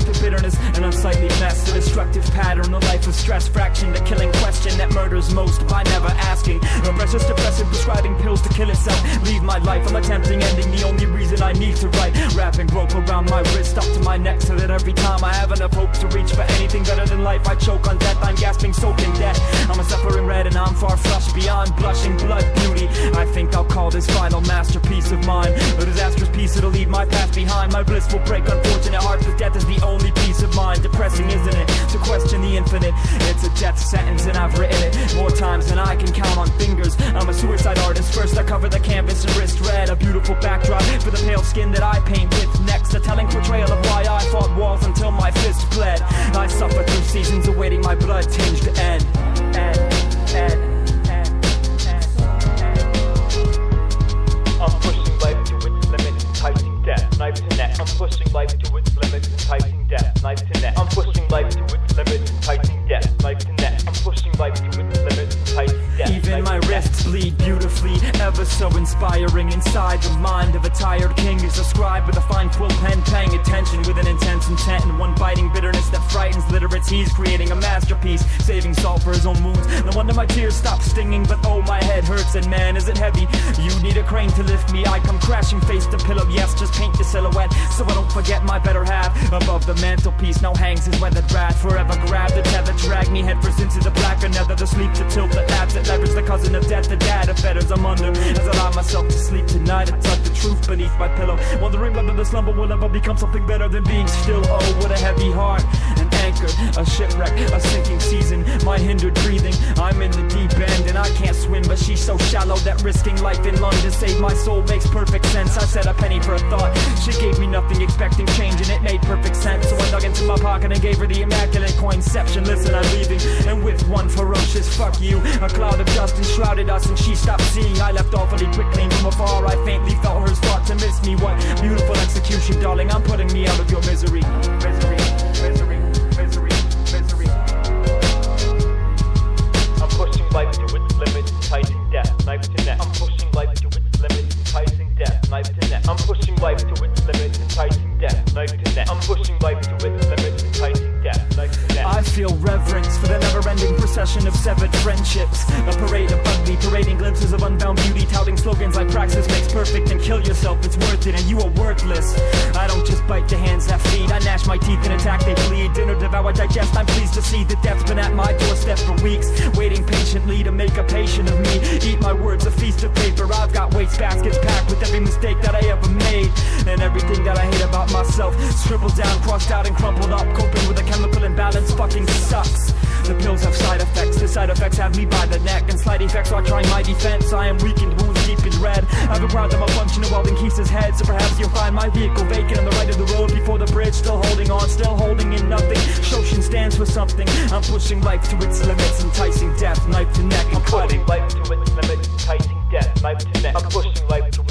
The bitterness, an unsightly mess, a destructive pattern, a life of stress, fraction, the killing question that murders most by never asking. A precious depressant prescribing pills to kill itself. Leave my life, I'm attempting ending, the only reason I need to write. Wrapping rope around my wrist up to my neck, so that every time I have enough hope to reach for anything better than life, I choke on death. I'm gasping, soaked in debt. I'm a suffering red and I'm far flushed beyond blushing blood beauty. I think I'll call this final masterpiece of mine a disastrous piece that'll leave my past behind. My bliss will break unfortunate hearts, with death is the only peace of mind. Depressing, isn't it, to question the infinite? It's a death sentence and I've written it more times than I can count on fingers. I'm a suicide artist. First I cover the canvas and wrist red, a beautiful backdrop for the pale skin that I paint with. Next, a telling portrayal of why I fought walls until my fist bled. I suffer through seasons awaiting my blood-tinged end. I'm pushing life to its limits, enticing death, knife to neck. I'm pushing life to its limits, enticing death, knife to neck. I'm pushing life to its limits, enticing death, knife to neck. I'm pushing life to its limits, enticing death. Even my wrists bleed beautifully, ever so inspiring. Inside the mind of a tired king is a scribe with a fine quill pen, paying attention with an intense intent and one biting bitterness that frightens literates. He's creating a masterpiece, saving salt for his own wounds. No wonder my tears stop stinging, but oh, my head hurts and man, is it heavy. You need a crane to lift me, I come crashing face to pillow. Yes, just paint the silhouette so I don't forget my better half. Above the mantelpiece now hangs his weathered wrath, forever grab the tether, drag me headfirst into the black or nether. The sleep to tilt the labs that leverage the cousin of death, the dad of fetters I'm under. As I allow myself to sleep tonight, I tuck the truth beneath my pillow, wondering whether the slumber will ever become something better than being still. Oh, what a heavy heart, an anchor, a shipwreck, a sinking season, my hindered breathing. I'm in the deep end and I can't swim, but she's so shallow that risking life in London save my soul makes perfect sense. I said a penny for a thought, she gave me nothing expecting change, and it made perfect sense. So I dug into my pocket and gave her the immaculate coinception. Listen, I'm leaving, and with one ferocious fuck you, a cloud of dust enshrouded us and she stopped seeing. I left awfully quickly, and from afar I faintly felt her start to miss me. What beautiful execution, darling, I'm putting me out of your misery. Misery, misery, misery, misery. I'm pushing life to its limits, enticing death, knife to neck. I'm pushing life to its limits, enticing death, knife to neck. I'm pushing life to its limits, enticing death, knife to neck. I'm pushing life to its limits, enticing death, knife to neck. I feel reverence for the never-ending procession of severed friendships, a parade of ugly, parading glimpses of unbound beauty, touting slogans like praxis makes perfect and kill yourself, it's worth it, and you are worthless. I don't just bite the hands that feed, I gnash my teeth and attack, they bleed. Dinner devour, digest, I'm pleased to see that death's been at my doorstep for weeks, waiting patiently to make a patient of me. Eat my words, a feast of paper. I've got waste baskets packed with every mistake that I ever made, and everything that I hate about myself, scribbled down, crossed out and crumpled up. Coping with a chemical imbalance fucking sucks. The pills have side effects, the side effects have me by the neck, and slight effects are trying my defense. I am weakened, wounds deep in red. I've acquired the malfunction of welding keeps his head, so perhaps you'll find my vehicle vacant on the right of the road before the bridge. Still holding on, still holding in nothing. Shoshin stands for something. I'm pushing life to its limits, enticing death, knife to neck and I'm cutting. pushing life to its limits, enticing death, knife to neck. I'm pushing life to